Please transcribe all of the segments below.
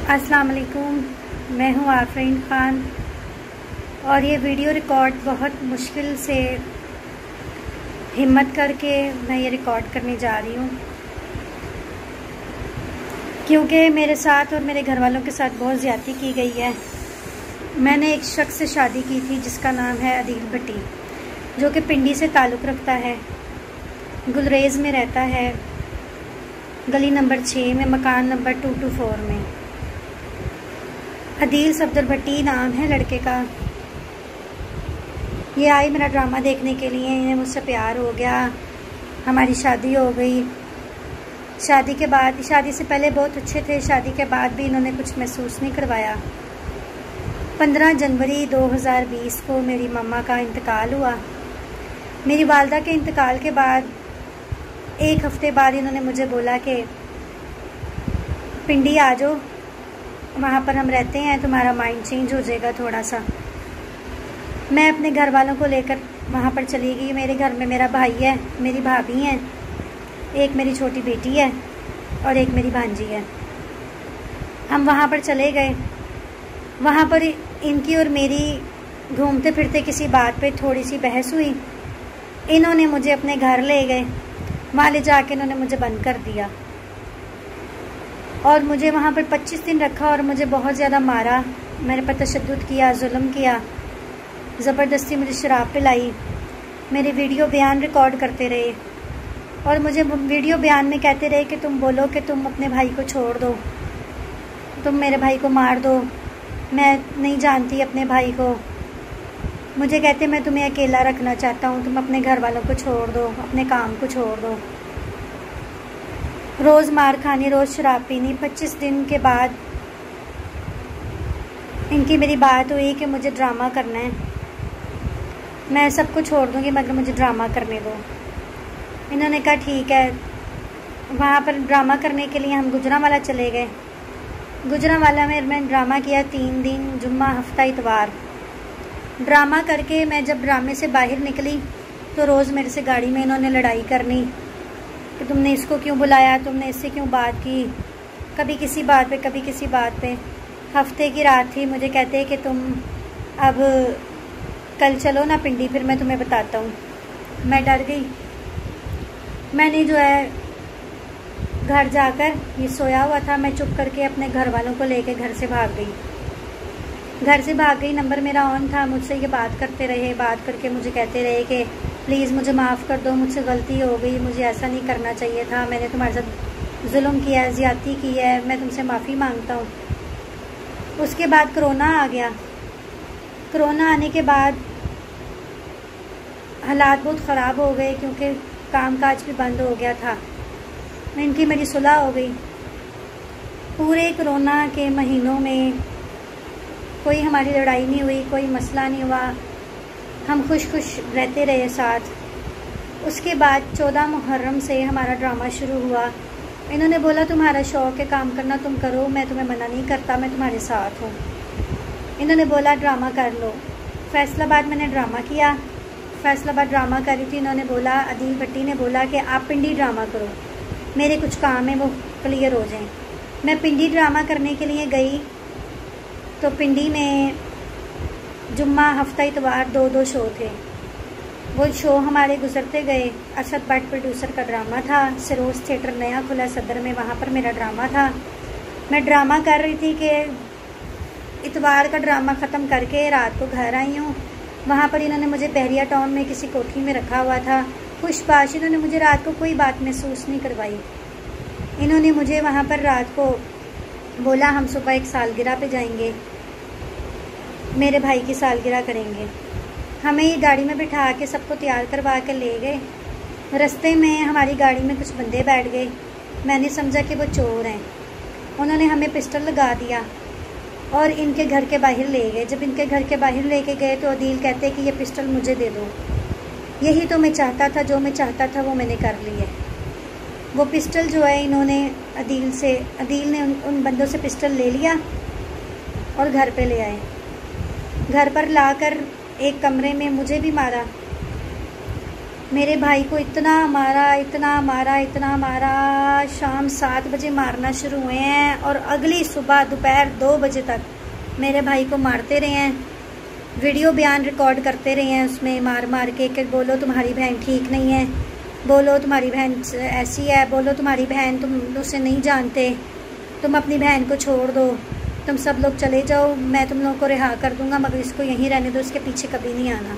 अस्सलाम वालेकुम। मैं हूँ आफरीन ख़ान और ये वीडियो रिकॉर्ड बहुत मुश्किल से हिम्मत करके मैं ये रिकॉर्ड करने जा रही हूँ, क्योंकि मेरे साथ और मेरे घर वालों के साथ बहुत ज़्यादती की गई है। मैंने एक शख्स से शादी की थी जिसका नाम है अदील भट्टी, जो कि पिंडी से ताल्लुक़ रखता है, गुलरेज़ में रहता है, गली नंबर 6 में, मकान नंबर 224 में। अदील सफदर भट्टी नाम है लड़के का। ये आई मेरा ड्रामा देखने के लिए, इन्हें मुझसे प्यार हो गया, हमारी शादी हो गई। शादी के बाद, शादी से पहले बहुत अच्छे थे, शादी के बाद भी इन्होंने कुछ महसूस नहीं करवाया। 15 जनवरी 2020 को मेरी मम्मा का इंतकाल हुआ। मेरी वालदा के इंतकाल के बाद 1 हफ़्ते बाद इन्होंने मुझे बोला कि पिंडी आ जाओ, वहाँ पर हम रहते हैं, तुम्हारा माइंड चेंज हो जाएगा थोड़ा सा। मैं अपने घर वालों को लेकर वहाँ पर चली गई। मेरे घर में मेरा भाई है, मेरी भाभी हैं, एक मेरी छोटी बेटी है और एक मेरी भांजी है। हम वहाँ पर चले गए। वहाँ पर इनकी और मेरी घूमते फिरते किसी बात पे थोड़ी सी बहस हुई। इन्होंने मुझे अपने घर ले गए, वहाँ ले जाके इन्होंने मुझे बंद कर दिया और मुझे वहाँ पर 25 दिन रखा और मुझे बहुत ज़्यादा मारा, मेरे पर तशद्दुद किया, जुल्म किया, ज़बरदस्ती मुझे शराब पिलाई, मेरे वीडियो बयान रिकॉर्ड करते रहे और मुझे वीडियो बयान में कहते रहे कि तुम बोलो कि तुम अपने भाई को छोड़ दो, तुम मेरे भाई को मार दो, मैं नहीं जानती अपने भाई को। मुझे कहते मैं तुम्हें अकेला रखना चाहता हूँ, तुम अपने घर वालों को छोड़ दो, अपने काम को छोड़ दो। रोज़ मार खानी, रोज़ शराब पीनी। 25 दिन के बाद इनकी मेरी बात हुई कि मुझे ड्रामा करना है, मैं सब कुछ छोड़ दूँगी मगर मुझे ड्रामा करने दो। इन्होंने कहा ठीक है। वहाँ पर ड्रामा करने के लिए हम गुजरांवाला चले गए। गुजरांवाला में मैंने ड्रामा किया 3 दिन, जुम्मा, हफ्ता, इतवार। ड्रामा करके मैं जब ड्रामे से बाहर निकली तो रोज़ मेरे से गाड़ी में इन्होंने लड़ाई करनी कि तुमने इसको क्यों बुलाया, तुमने इससे क्यों बात की, कभी किसी बात पे, कभी किसी बात पे। हफ्ते की रात थी, मुझे कहते कि तुम अब कल चलो ना पिंडी, फिर मैं तुम्हें बताता हूँ। मैं डर गई। मैंने जो है घर जाकर, ये सोया हुआ था, मैं चुप करके अपने घर वालों को लेके घर से भाग गई। घर से भाग गई, नंबर मेरा ऑन था, मुझसे ये बात करते रहे, बात करके मुझे कहते रहे कि प्लीज़ मुझे माफ़ कर दो, मुझसे गलती हो गई, मुझे ऐसा नहीं करना चाहिए था, मैंने तुम्हारे साथ जुल्म किया है, ज़्यादती की है, मैं तुमसे माफ़ी मांगता हूँ। उसके बाद कोरोना आ गया। कोरोना आने के बाद हालात बहुत ख़राब हो गए क्योंकि कामकाज भी बंद हो गया था। इनकी मेरी सुलह हो गई। पूरे कोरोना के महीनों में कोई हमारी लड़ाई नहीं हुई, कोई मसला नहीं हुआ, हम खुश खुश रहते रहे साथ। उसके बाद 14 मुहर्रम से हमारा ड्रामा शुरू हुआ। इन्होंने बोला तुम्हारा शौक़ है काम करना, तुम करो, मैं तुम्हें मना नहीं करता, मैं तुम्हारे साथ हूँ। इन्होंने बोला ड्रामा कर लो। फैसलाबाद मैंने ड्रामा किया। फैसलाबाद ड्रामा कर रही थी, इन्होंने बोला, अदील भट्टी ने बोला कि आप पिंडी ड्रामा करो, मेरे कुछ काम है वो क्लियर हो जाएं। मैं पिंडी ड्रामा करने के लिए गई तो पिंडी में जुम्मा, हफ्ता, इतवार 2-2 शो थे। वो शो हमारे गुजरते गए। अरशद भट्ट प्रोड्यूसर का ड्रामा था, सिरोज थिएटर नया खुला सदर में, वहाँ पर मेरा ड्रामा था। मैं ड्रामा कर रही थी कि इतवार का ड्रामा ख़त्म करके रात को घर आई हूँ। वहाँ पर इन्होंने मुझे बहरिया टाउन में किसी कोठी में रखा हुआ था। खुशबाश, इन्होंने मुझे रात को कोई बात महसूस नहीं करवाई। इन्होंने मुझे वहाँ पर रात को बोला हम सुबह एक सालगिरह पे जाएंगे, मेरे भाई की सालगिरह करेंगे। हमें ये गाड़ी में बिठा के सबको तैयार करवा के ले गए। रास्ते में हमारी गाड़ी में कुछ बंदे बैठ गए। मैंने समझा कि वो चोर हैं। उन्होंने हमें पिस्टल लगा दिया और इनके घर के बाहर ले गए। जब इनके घर के बाहर लेके गए तो अदील कहते कि ये पिस्टल मुझे दे दो। यही तो मैं चाहता था, जो मैं चाहता था वो मैंने कर ली है। वो पिस्टल जो है इन्होंने अदील ने उन बंदों से पिस्टल ले लिया और घर पे ले आए। घर पर लाकर एक कमरे में मुझे भी मारा मेरे भाई को इतना मारा, इतना मारा, इतना मारा। शाम 7 बजे मारना शुरू हुए हैं और अगली सुबह दोपहर 2 बजे तक मेरे भाई को मारते रहे हैं। वीडियो बयान रिकॉर्ड करते रहे हैं, उसमें मार मार के कि बोलो तुम्हारी बहन ठीक नहीं है, बोलो तुम्हारी बहन ऐसी है, बोलो तुम्हारी बहन तुम उसे नहीं जानते, तुम अपनी बहन को छोड़ दो, तुम सब लोग चले जाओ, मैं तुम लोगों को रिहा कर दूंगा, मगर इसको यहीं रहने दो, इसके पीछे कभी नहीं आना।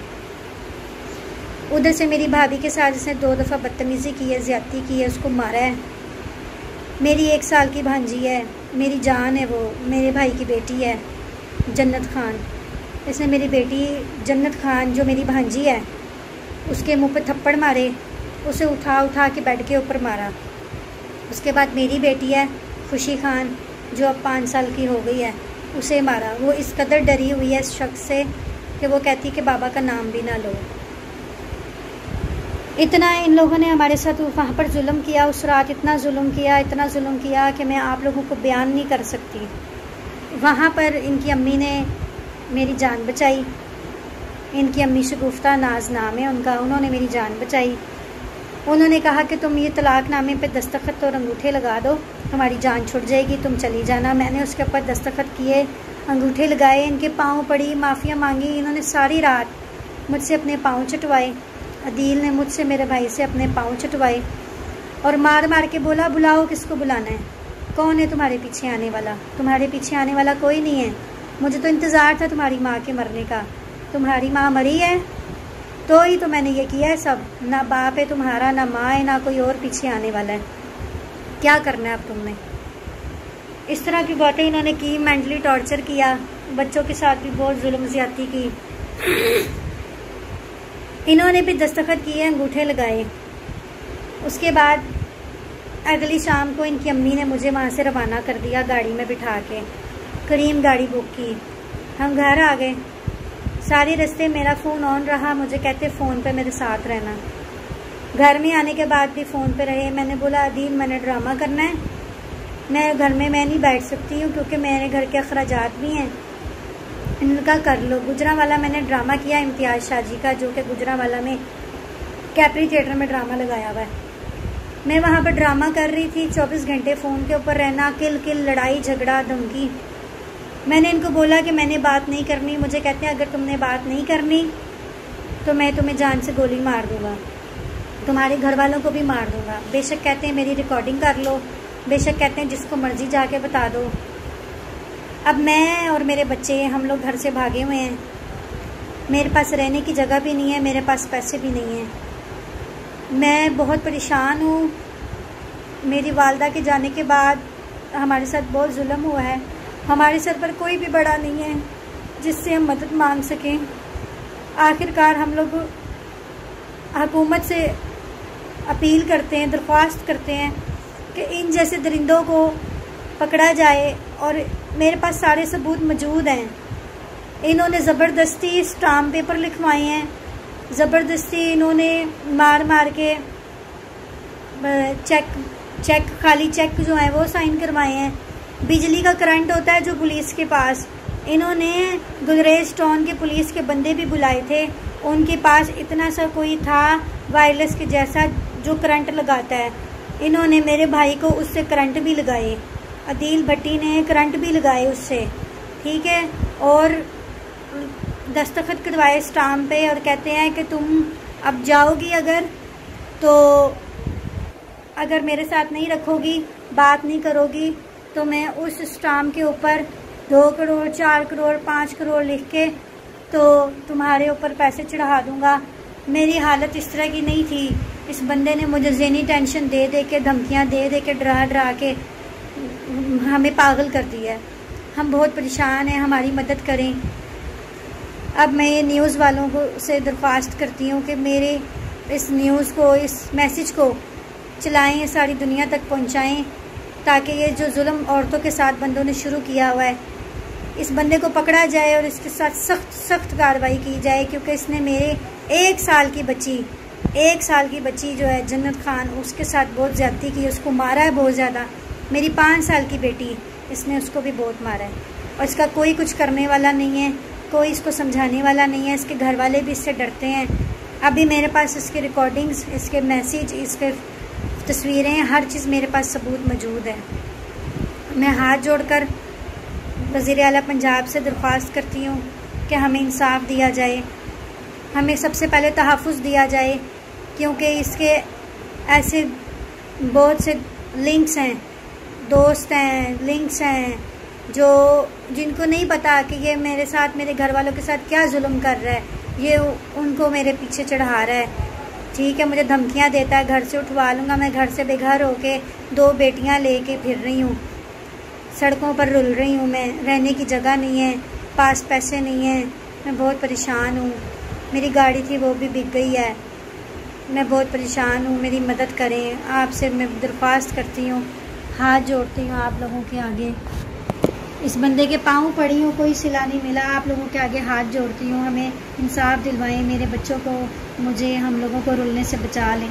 उधर से मेरी भाभी के साथ इसने 2 दफ़ा बदतमीज़ी की है, ज़्यादती की है, उसको मारा है। मेरी 1 साल की भांजी है, मेरी जान है, वो मेरे भाई की बेटी है जन्नत खान। इसने मेरी बेटी जन्नत खान जो मेरी भांजी है उसके मुंह पे थप्पड़ मारे, उसे उठा उठा के बेड के ऊपर मारा। उसके बाद मेरी बेटी है खुशी खान जो अब 5 साल की हो गई है, उसे मारा। वो इस कदर डरी हुई है इस शख्स से कि वो कहती कि बाबा का नाम भी ना लो। इतना इन लोगों ने हमारे साथ वहाँ पर जुल्म किया, उस रात इतना जुल्म किया, इतना जुल्म किया कि मैं आप लोगों को बयान नहीं कर सकती। वहाँ पर इनकी अम्मी ने मेरी जान बचाई। इनकी अम्मी शगुफ्ता नाज नाम है उनका, उन्होंने मेरी जान बचाई। उन्होंने कहा कि तुम ये तलाक़नामे पे दस्तखत और अंगूठे लगा दो, तुम्हारी जान छुट जाएगी, तुम चली जाना। मैंने उसके ऊपर दस्तखत किए, अंगूठे लगाए, इनके पाँव पड़ी, माफ़िया मांगी। इन्होंने सारी रात मुझसे अपने पाँव चटवाए। अदील ने मुझसे मेरे भाई से अपने पाँव चटवाए और मार मार के बोला बुलाओ, किसको बुलाना है, कौन है तुम्हारे पीछे आने वाला? तुम्हारे पीछे आने वाला कोई नहीं है। मुझे तो इंतज़ार था तुम्हारी माँ के मरने का, तुम्हारी माँ मरी है तो ही तो मैंने ये किया है सब। ना बाप है तुम्हारा, ना माँ है, ना कोई और पीछे आने वाला है। क्या करना है अब तुमने? इस तरह की बातें इन्होंने की, मेंटली टॉर्चर किया, बच्चों के साथ भी बहुत जुल्म ज़्यादती की। इन्होंने भी दस्तखत किए, अंगूठे लगाए। उसके बाद अगली शाम को इनकी अम्मी ने मुझे वहाँ से रवाना कर दिया गाड़ी में बिठा के। करीम गाड़ी बुक की, हम घर आ गए। सारे रास्ते मेरा फ़ोन ऑन रहा, मुझे कहते फ़ोन पे मेरे साथ रहना। घर में आने के बाद भी फ़ोन पे रहे। मैंने बोला अदील मैंने ड्रामा करना है, मैं घर में मैं नहीं बैठ सकती हूँ क्योंकि मेरे घर के अखराजात भी हैं, इनका कर लो। गुजरांवाला मैंने ड्रामा किया इम्तियाज़ शाजी का, जो कि गुजरांवाला में कैप्री थिएटर में ड्रामा लगाया हुआ है। मैं वहाँ पर ड्रामा कर रही थी, 24 घंटे फ़ोन के ऊपर रहना, किल किल, लड़ाई झगड़ा धमकी। मैंने इनको बोला कि मैंने बात नहीं करनी। मुझे कहते हैं अगर तुमने बात नहीं करनी तो मैं तुम्हें जान से गोली मार दूँगा, तुम्हारे घर वालों को भी मार दूँगा। बेशक कहते हैं मेरी रिकॉर्डिंग कर लो, बेशक कहते हैं जिसको मर्ज़ी जाके बता दो। अब मैं और मेरे बच्चे हम लोग घर से भागे हुए हैं। मेरे पास रहने की जगह भी नहीं है, मेरे पास पैसे भी नहीं हैं। मैं बहुत परेशान हूँ। मेरी वालदा के जाने के बाद हमारे साथ बहुत जुल्म हुआ है। हमारे सर पर कोई भी बड़ा नहीं है जिससे हम मदद मांग सकें। आखिरकार हम लोग हुकूमत से अपील करते हैं, दरख्वास्त करते हैं कि इन जैसे दरिंदों को पकड़ा जाए। और मेरे पास सारे सबूत मौजूद हैं। इन्होंने ज़बरदस्ती स्टाम्प पेपर लिखवाए हैं, ज़बरदस्ती इन्होंने मार मार के चेक खाली चेक जो है वो साइन करवाए हैं। बिजली का करंट होता है जो पुलिस के पास, इन्होंने गुजरेज टाउन के पुलिस के बंदे भी बुलाए थे। उनके पास इतना सा कोई था वायरलेस के जैसा जो करंट लगाता है, इन्होंने मेरे भाई को उससे करंट भी लगाए। अदील भट्टी ने करंट भी लगाए उससे, ठीक है, और दस्तखत करवाए स्टाम्प पे और कहते हैं कि तुम अब जाओगी अगर मेरे साथ नहीं रखोगी, बात नहीं करोगी तो मैं उस स्टाम्प के ऊपर 2 करोड़ 4 करोड़ 5 करोड़ लिख के तो तुम्हारे ऊपर पैसे चढ़ा दूँगा। मेरी हालत इस तरह की नहीं थी। इस बंदे ने मुझे ज़हनी टेंशन दे दे के, धमकियाँ दे दे के, डरा डरा के हमें पागल कर दिया है। हम बहुत परेशान हैं, हमारी मदद करें। अब मैं ये न्यूज़ वालों को से दरख्वास्त करती हूँ कि मेरे इस न्यूज़ को, इस मैसेज को चलाएं, सारी दुनिया तक पहुँचाएं, ताकि ये जो जुल्म औरतों के साथ बंदों ने शुरू किया हुआ है, इस बंदे को पकड़ा जाए और इसके साथ सख्त सख्त कार्रवाई की जाए। क्योंकि इसने मेरे 1 साल की बच्ची जो है जन्नत खान, उसके साथ बहुत ज़्यादती की, उसको मारा है बहुत ज़्यादा। मेरी 5 साल की बेटी, इसने उसको भी बहुत मारा है और इसका कोई कुछ करने वाला नहीं है, कोई इसको समझाने वाला नहीं है। इसके घर वाले भी इससे डरते हैं। अभी मेरे पास इसके रिकॉर्डिंग्स, इसके मैसेज, इसके तस्वीरें, हर चीज़ मेरे पास सबूत मौजूद है। मैं हाथ जोड़कर वज़ीर आला पंजाब से दरख्वास्त करती हूँ कि हमें इंसाफ दिया जाए, हमें सबसे पहले तहफ़्फ़ुज़ दिया जाए, क्योंकि इसके ऐसे बहुत से लिंक्स हैं, दोस्त हैं, लिंक्स हैं जिनको नहीं पता कि ये मेरे साथ, मेरे घर वालों के साथ क्या जुल्म कर रहा है, ये उनको मेरे पीछे चढ़ा रहा है। ठीक है, मुझे धमकियां देता है, घर से उठवा लूँगा, मैं घर से बेघर होके 2 बेटियां लेके फिर रही हूँ, सड़कों पर रुल रही हूँ मैं, रहने की जगह नहीं है, पास पैसे नहीं है, मैं बहुत परेशान हूँ। मेरी गाड़ी थी वो भी बिक गई है, मैं बहुत परेशान हूँ, मेरी मदद करें। आपसे मैं दरख्वास्त करती हूँ, हाथ जोड़ती हूँ आप लोगों के आगे। इस बंदे के पाँव पड़ी हूँ, कोई सिला नहीं मिला, आप लोगों के आगे हाथ जोड़ती हूँ, हमें इंसाफ दिलवाएं, मेरे बच्चों को, मुझे, हम लोगों को रुलने से बचा लें।